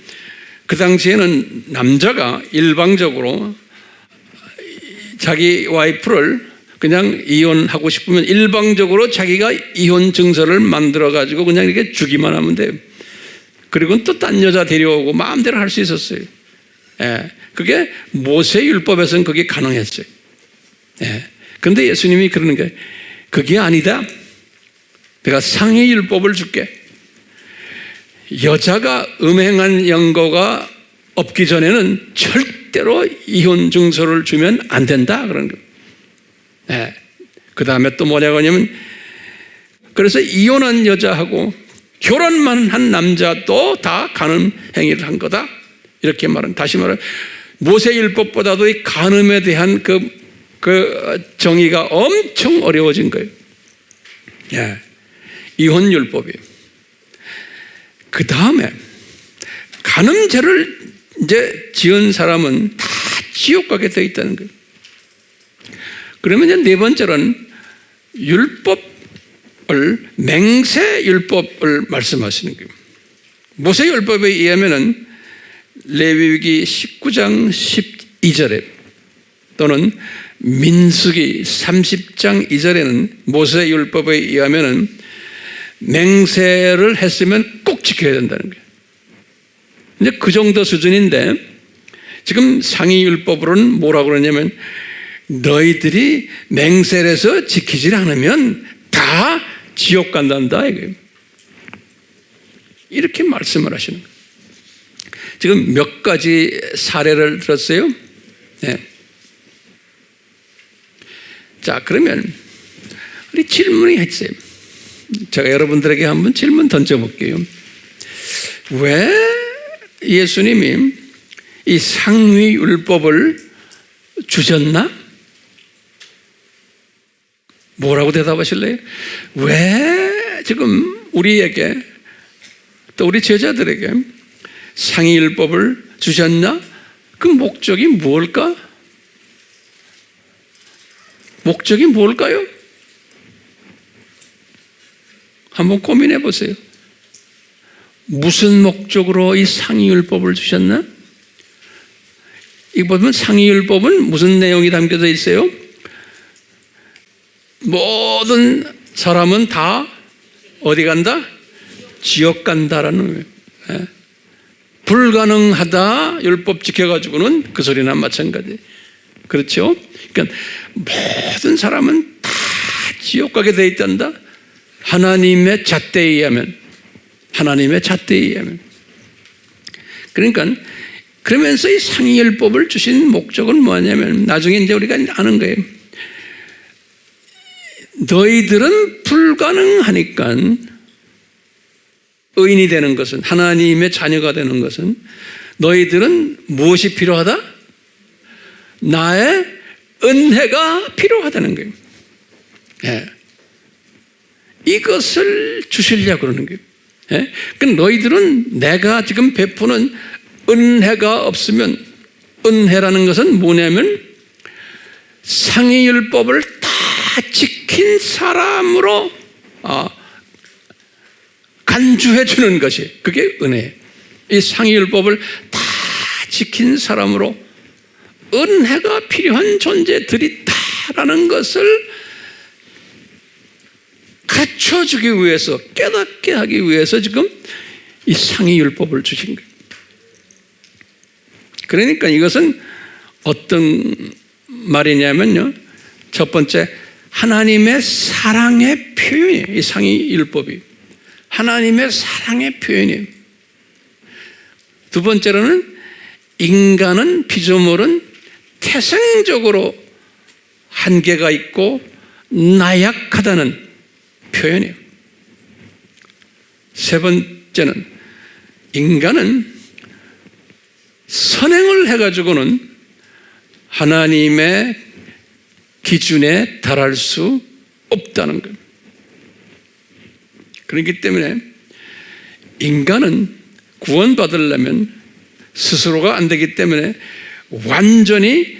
그 당시에는 남자가 일방적으로 자기 와이프를 그냥 이혼하고 싶으면 일방적으로 자기가 이혼 증서를 만들어 가지고 그냥 이렇게 주기만 하면 돼요. 그리고 또 딴 여자 데려오고 마음대로 할 수 있었어요. 예, 그게 모세 율법에서는 그게 가능했어요. 예, 근데 예수님이 그러는 게 그게 아니다. 내가 상위 율법을 줄게. 여자가 음행한 연고가 없기 전에는 절대로 이혼 증서를 주면 안 된다 그런 거. 네. 그 다음에 또 뭐냐고 하냐면 그래서 이혼한 여자하고 결혼만 한 남자도 다 간음 행위를 한 거다 이렇게 말은. 다시 말하면 모세율법보다도 이 간음에 대한 그 정의가 엄청 어려워진 거예요. 네. 이혼율법이에요. 그 다음에 간음죄를 이제 지은 사람은 다 지옥 가게 되어 있다는 거예요. 그러면 이제 네 번째로는 율법을, 맹세율법을 말씀하시는 거예요. 모세율법에 의하면은 레위기 19장 12절에 또는 민수기 30장 2절에는 모세율법에 의하면은 맹세를 했으면 꼭 지켜야 된다는 거예요. 이제 그 정도 수준인데 지금 상위율법으로는 뭐라고 그러냐면 너희들이 맹세를 해서 지키지 않으면 다 지옥 간단다 이거예요. 이렇게 말씀을 하시는 거예요. 지금 몇 가지 사례를 들었어요. 네. 자, 그러면 우리 질문이 있어요. 제가 여러분들에게 한번 질문 던져볼게요. 왜 예수님이 이 상위율법을 주셨나? 뭐라고 대답하실래요? 왜 지금 우리에게 또 우리 제자들에게 상위율법을 주셨나? 그 목적이 뭘까? 목적이 뭘까요? 한번 고민해 보세요. 무슨 목적으로 이 상위율법을 주셨나? 이거 보면 상위율법은 무슨 내용이 담겨져 있어요? 모든 사람은 다 어디 간다? 지옥 간다라는 거예요. 불가능하다 율법 지켜가지고는 그 소리나 마찬가지. 그렇죠? 그러니까 모든 사람은 다 지옥 가게 돼 있단다. 하나님의 잣대에 의하면. 하나님의 잣대에 의하면. 그러니까 그러면서 이 상위율법을 주신 목적은 뭐냐면 나중에 이제 우리가 아는 거예요. 너희들은 불가능하니까 의인이 되는 것은, 하나님의 자녀가 되는 것은 너희들은 무엇이 필요하다? 나의 은혜가 필요하다는 거예요. 예. 이것을 주시려고 그러는 거예요. 예? 그러니까 너희들은 내가 지금 베푸는 은혜가 없으면, 은혜라는 것은 뭐냐면 상위율법을 다 지킨 사람으로 간주해 주는 것이, 그게 은혜예요. 이 상위율법을 다 지킨 사람으로 은혜가 필요한 존재들이 다라는 것을 가르쳐주기 위해서, 깨닫게 하기 위해서 지금 이 상위율법을 주신 거예요. 그러니까 이것은 어떤 말이냐면요, 첫 번째 하나님의 사랑의 표현이에요. 이 상위율법이 하나님의 사랑의 표현이에요. 두 번째로는 인간은 피조물은 태생적으로 한계가 있고 나약하다는 표현이에요. 세 번째는 인간은 선행을 해가지고는 하나님의 기준에 달할 수 없다는 것. 그렇기 때문에 인간은 구원받으려면 스스로가 안 되기 때문에 완전히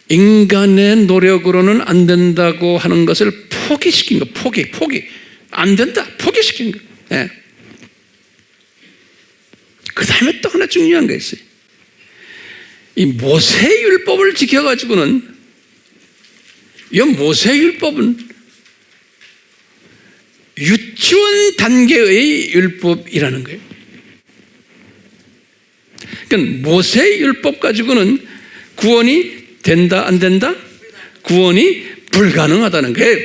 인간의 노력으로는 안 된다고 하는 것을 포기시킨 거. 포기. 안 된다. 포기시킨 거. 예. 그 다음에 또 하나 중요한 게 있어요. 이 모세율법을 지켜가지고는, 이 모세율법은 유치원 단계의 율법이라는 거예요. 그러니까 모세율법 가지고는 구원이 된다, 안 된다? 구원이 불가능하다는 거예요.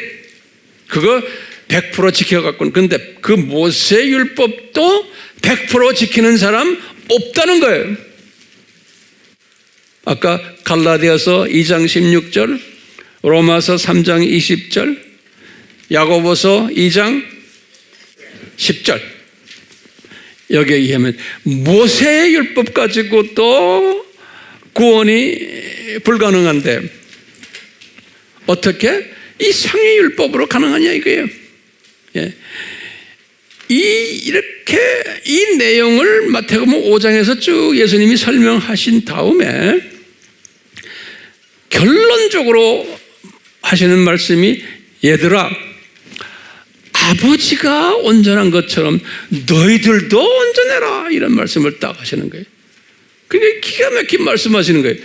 그거 100% 지켜갖고는. 그런데 그 모세율법도 100% 지키는 사람 없다는 거예요. 아까 갈라디아서 2장 16절, 로마서 3장 20절, 야고보서 2장 10절, 여기에 의하면 모세의 율법 가지고 또 구원이 불가능한데 어떻게 이 상위 율법으로 가능하냐 이거예요. 예. 이렇게 이 내용을 마태복음 5장에서 쭉 예수님이 설명하신 다음에 결론적으로 하시는 말씀이, 얘들아, 아버지가 온전한 것처럼 너희들도 온전해라, 이런 말씀을 딱 하시는 거예요. 그게 기가 막힌 말씀하시는 거예요.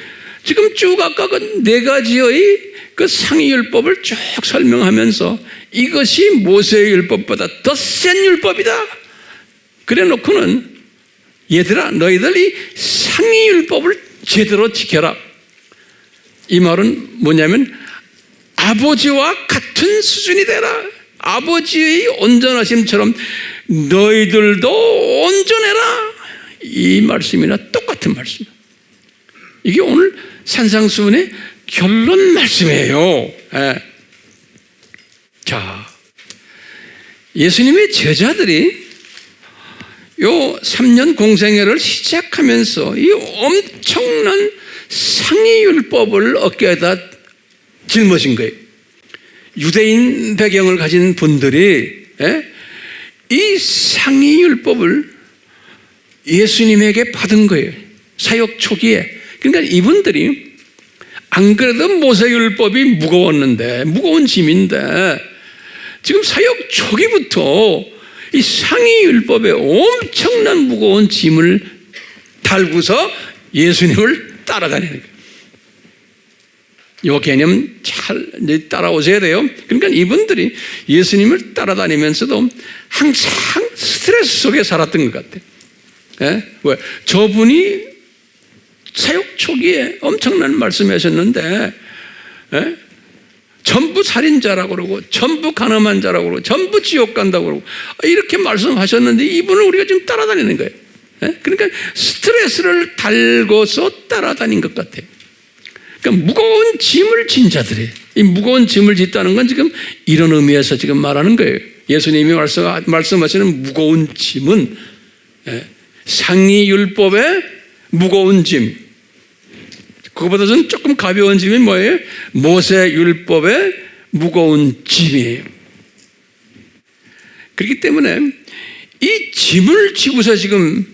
지금 쭉 아까 그 네 가지의 그 상위율법을 쭉 설명하면서 이것이 모세의 율법보다 더 센 율법이다 그래 놓고는, 얘들아, 너희들 이 상위율법을 제대로 지켜라. 이 말은 뭐냐면 아버지와 같은 수준이 되라. 아버지의 온전하심처럼 너희들도 온전해라. 이 말씀이나 똑같은 말씀. 이게 오늘 산상수훈의 결론 말씀이에요. 예. 자, 예수님의 제자들이 요 3년 공생애를 시작하면서 이 엄청난 상위율법을 어깨에다 짊어진 거예요. 유대인 배경을 가진 분들이 이 상위율법을 예수님에게 받은 거예요. 사역 초기에. 그러니까 이분들이 안 그래도 모세율법이 무거웠는데, 무거운 짐인데, 지금 사역 초기부터 이 상위율법에 엄청난 무거운 짐을 달고서 예수님을 따라다니는 거예요. 이 개념 잘 따라오셔야 돼요. 그러니까 이분들이 예수님을 따라다니면서도 항상 스트레스 속에 살았던 것 같아요. 왜? 저분이 사역 초기에 엄청난 말씀하셨는데, 전부 살인자라고 그러고, 전부 가늠한 자라고 그러고, 전부 지옥 간다고 그러고, 이렇게 말씀하셨는데 이분을 우리가 지금 따라다니는 거예요. 그러니까 스트레스를 달고서 따라다닌 것 같아요. 그러니까 무거운 짐을 진 자들이에요. 이 무거운 짐을 짓다는 건 지금 이런 의미에서 지금 말하는 거예요. 예수님이 말씀하시는 무거운 짐은 상위율법의 무거운 짐, 그거보다 좀 조금 가벼운 짐이 뭐예요? 모세율법의 무거운 짐이에요. 그렇기 때문에 이 짐을 지고서 지금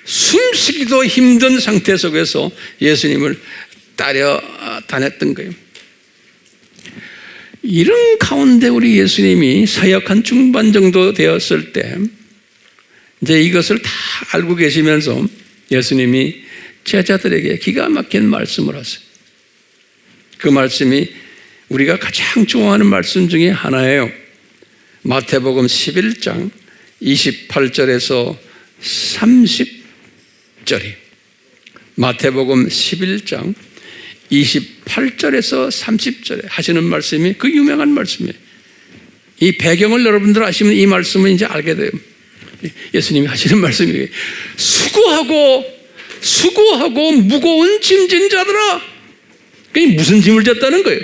숨쉬기도 힘든 상태 속에서 예수님을 따려 다녔던 거예요. 이런 가운데 우리 예수님이 사역한 중반 정도 되었을 때 이제 이것을 다 알고 계시면서 예수님이 제자들에게 기가 막힌 말씀을 하세요. 그 말씀이 우리가 가장 좋아하는 말씀 중에 하나예요. 마태복음 11장 28절에서 30절이 마태복음 11장 28절에서 30절에 하시는 말씀이 그 유명한 말씀이에요. 이 배경을 여러분들 아시면 이 말씀을 이제 알게 돼요. 예수님이 하시는 말씀이 수고하고 무거운 짐진 자들아. 그게 무슨 짐을 졌다는 거예요?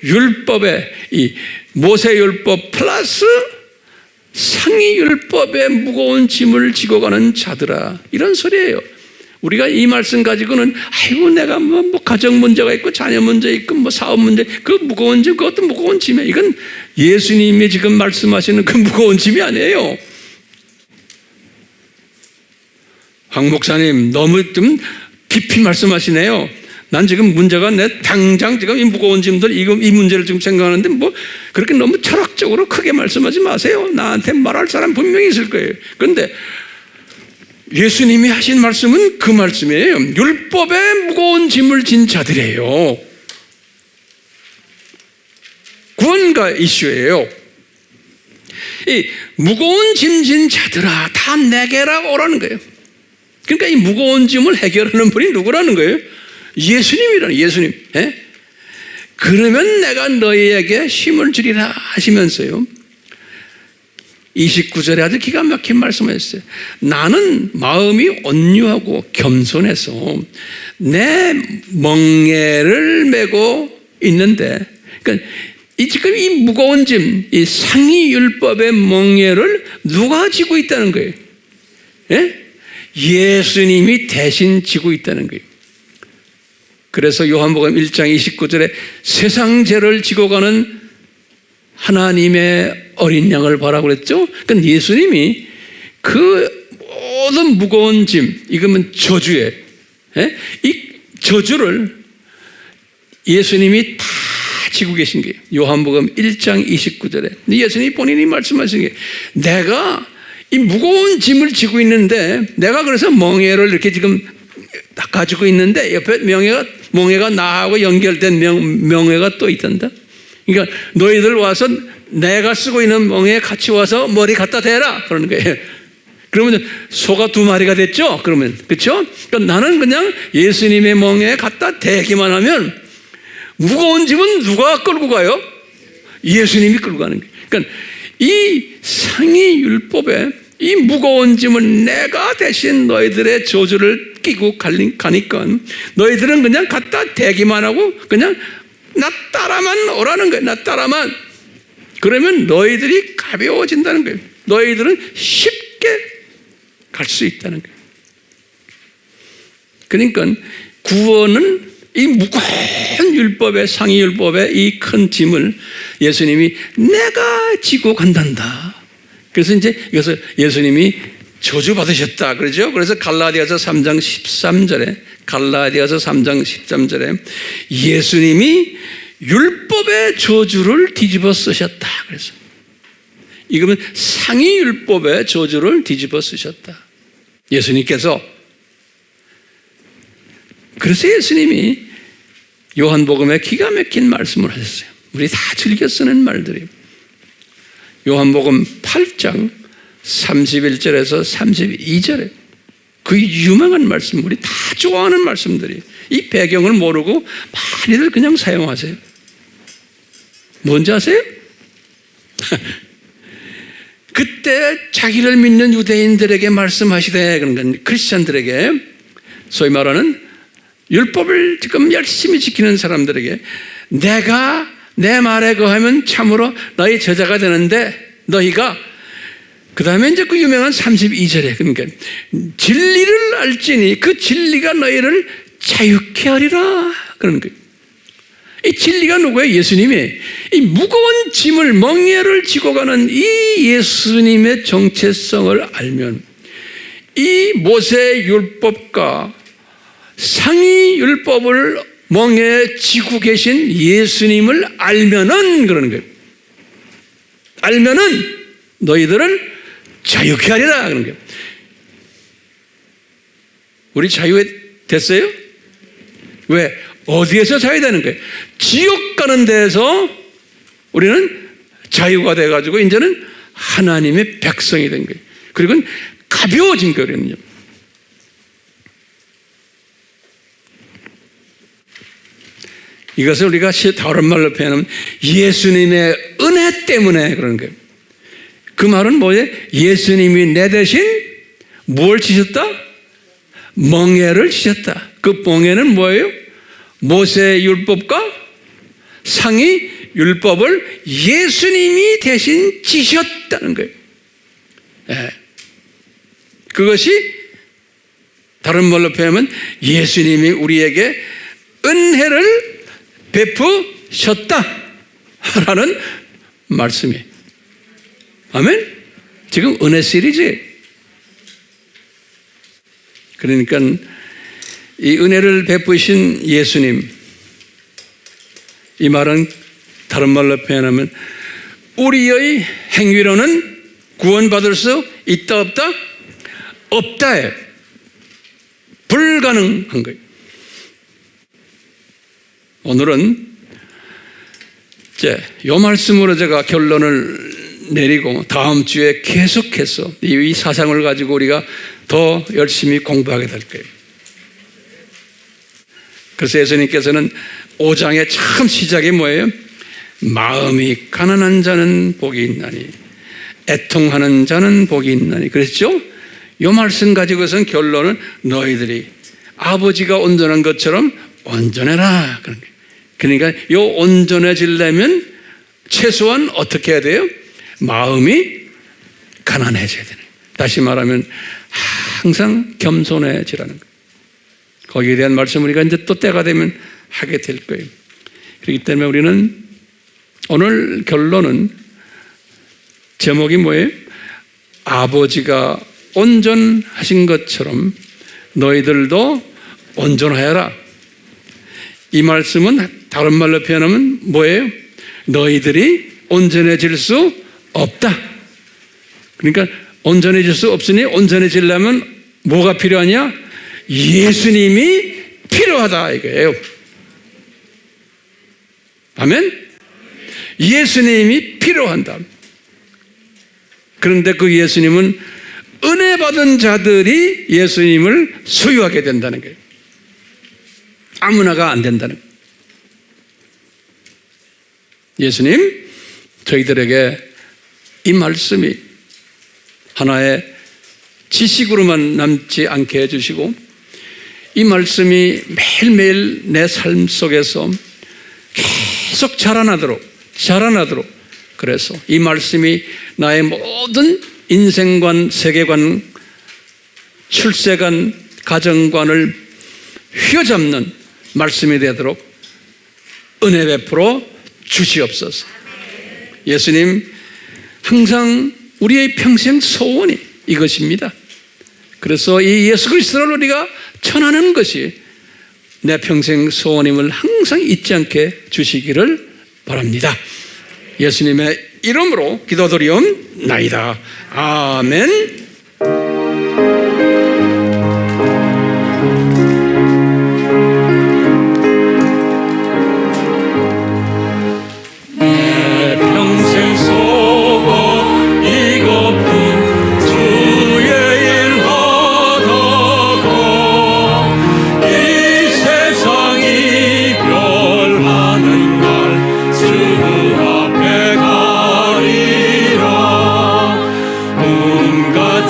율법의 이 모세율법 플러스 상위율법의 무거운 짐을 지고 가는 자들아, 이런 소리예요. 우리가 이 말씀 가지고는 아이고 내가 뭐 가정 문제가 있고 자녀 문제 있고 뭐 사업 문제, 그 무거운 짐, 그것도 무거운 짐이에요. 이건 예수님이 지금 말씀하시는 그 무거운 짐이 아니에요. 황 목사님 너무 좀 깊이 말씀하시네요. 난 지금 문제가 내 당장 지금 이 무거운 짐들 이 문제를 지금 생각하는데 뭐 그렇게 너무 철학적으로 크게 말씀하지 마세요. 나한테 말할 사람 분명히 있을 거예요. 그런데 예수님이 하신 말씀은 그 말씀이에요. 율법의 무거운 짐을 진 자들이에요. 구원가 이슈예요. 이 무거운 짐 진 자들아 다 내게라 오라는 거예요. 그러니까 이 무거운 짐을 해결하는 분이 누구라는 거예요? 예수님이라는, 예수님. 그러면 내가 너희에게 힘을 주리라 하시면서요 29절에 아주 기가 막힌 말씀을 했어요. 나는 마음이 온유하고 겸손해서 내 멍에를 메고 있는데, 그러니까 지금 이 무거운 짐, 이 상위율법의 멍에를 누가 지고 있다는 거예요? 예수님이 대신 지고 있다는 거예요. 그래서 요한복음 1장 29절에 세상 죄를 지고 가는 하나님의 어린 양을 보라고 그랬죠. 그러니까 예수님이 그 모든 무거운 짐, 이거는 저주예요. 이 저주를 예수님이 다 지고 계신 거예요. 요한복음 1장 29절에 예수님이 본인이 말씀하신 게 내가 이 무거운 짐을 지고 있는데, 내가 그래서 멍에를 이렇게 지금 가지고 있는데 옆에 멍에가 나하고 연결된 멍에가 또 있단다. 그러니까 너희들 와서 내가 쓰고 있는 멍에 같이 와서 머리 갖다 대라 그러는 거예요. 그러면 소가 2마리가 됐죠. 그러면 그렇죠? 그러니까 나는 그냥 예수님의 멍에 갖다 대기만 하면 무거운 짐은 누가 끌고 가요? 예수님이 끌고 가는 거예요. 그러니까 이 상위 율법에 이 무거운 짐은 내가 대신 너희들의 저주를 끼고 가니까 너희들은 그냥 갖다 대기만 하고 그냥 나 따라만 오라는 거예요. 나 따라만. 그러면 너희들이 가벼워진다는 거예요. 너희들은 쉽게 갈 수 있다는 거예요. 그러니까 구원은 이 무거운 율법의 상위 율법의 이 큰 짐을 예수님이 내가 지고 간단다. 그래서 이제 여기서 예수님이 저주 받으셨다 그러죠. 그래서 갈라디아서 3장 13절에 예수님이 율법의 저주를 뒤집어 쓰셨다. 그래서 이거는 상위 율법의 저주를 뒤집어 쓰셨다. 예수님께서. 그래서 예수님이 요한복음에 기가 막힌 말씀을 하셨어요. 우리 다 즐겨 쓰는 말들이에요. 요한복음 8장 31절에서 32절에 그 유명한 말씀, 우리 다 좋아하는 말씀들이, 이 배경을 모르고 많이들 그냥 사용하세요. 뭔지 아세요? 그때 자기를 믿는 유대인들에게 말씀하시되, 그러니까 크리스찬들에게, 소위 말하는 율법을 지금 열심히 지키는 사람들에게 내가 내 말에 거하면 참으로 너희 제자가 되는데 너희가 그 다음에 이제 그 유명한 32절에 그러니까 진리를 알지니 그 진리가 너희를 자유케 하리라 그러는 거예요. 이 진리가 누구예요? 예수님이 이 무거운 짐을 멍에를 지고 가는 이 예수님의 정체성을 알면 이 모세 율법과 상위 율법을 멍에 지고 계신 예수님을 알면은 그러는 거예요. 알면은 너희들은 자유케 하리라 그런 거예요. 우리 자유 됐어요? 왜? 어디에서 자유되는 거예요? 지옥 가는 데에서 우리는 자유가 돼가지고 이제는 하나님의 백성이 된 거예요. 그리고 가벼워진 거예요. 이것을 우리가 다른 말로 표현하면 예수님의 은혜 때문에 그러는 거예요. 그 말은 뭐예요? 예수님이 내 대신 뭘 지셨다? 멍에를 지셨다. 그 멍에는 뭐예요? 모세 율법과 상위 율법을 예수님이 대신 지셨다는 거예요. 네. 그것이 다른 말로 표현하면 예수님이 우리에게 은혜를 베푸셨다라는 말씀이에요. 아멘? 지금 은혜 시리즈. 그러니까 이 은혜를 베푸신 예수님, 이 말은 다른 말로 표현하면 우리의 행위로는 구원받을 수 있다 없다? 없다예요. 불가능한 거예요. 오늘은 이제 이 말씀으로 제가 결론을 내리고 다음 주에 계속해서 이 사상을 가지고 우리가 더 열심히 공부하게 될 거예요. 그래서 예수님께서는 5장의 참 시작이 뭐예요? 마음이 가난한 자는 복이 있나니 애통하는 자는 복이 있나니 그랬죠? 이 말씀 가지고선 결론은 너희들이 아버지가 온전한 것처럼 온전해라. 그러니까 이 온전해지려면 최소한 어떻게 해야 돼요? 마음이 가난해져야 되는 거예요. 다시 말하면 항상 겸손해지라는 거예요. 거기에 대한 말씀 우리가 이제 또 때가 되면 하게 될 거예요. 그렇기 때문에 우리는 오늘 결론은 제목이 뭐예요? 아버지가 온전하신 것처럼 너희들도 온전하여라. 이 말씀은 다른 말로 표현하면 뭐예요? 너희들이 온전해질 수 없다. 그러니까 온전해질 수 없으니 온전해지려면 뭐가 필요하냐? 예수님이 필요하다 이거예요. 아멘? 예수님이 필요한다. 그런데 그 예수님은 은혜 받은 자들이 예수님을 소유하게 된다는 거예요. 아무나가 안 된다는 거예요. 예수님, 저희들에게 이 말씀이 하나의 지식으로만 남지 않게 해주시고 이 말씀이 매일매일 내 삶 속에서 계속 자라나도록 그래서 이 말씀이 나의 모든 인생관, 세계관, 출세관, 가정관을 휘어잡는 말씀이 되도록 은혜 베풀어 주시옵소서. 예수님, 항상 우리의 평생 소원이 이것입니다. 그래서 이 예수 그리스도를 우리가 전하는 것이 내 평생 소원임을 항상 잊지 않게 주시기를 바랍니다. 예수님의 이름으로 기도드리옵나이다. 아멘. 온갖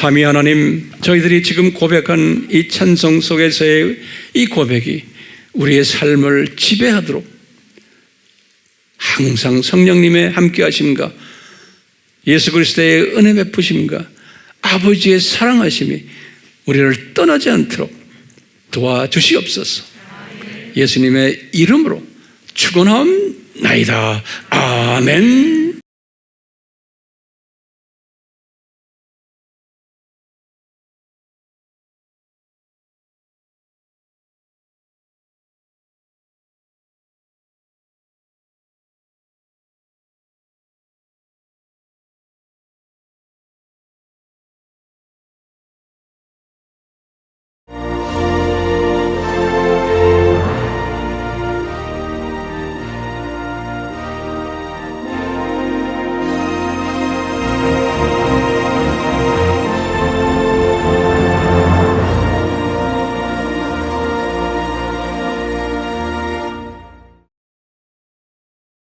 삼위 하나님, 저희들이 지금 고백한 이 찬송 속에서의 이 고백이 우리의 삶을 지배하도록 항상 성령님의 함께하심과 예수 그리스도의 은혜 베푸심과 아버지의 사랑하심이 우리를 떠나지 않도록 도와주시옵소서. 예수님의 이름으로 축원하옵나이다. 아멘.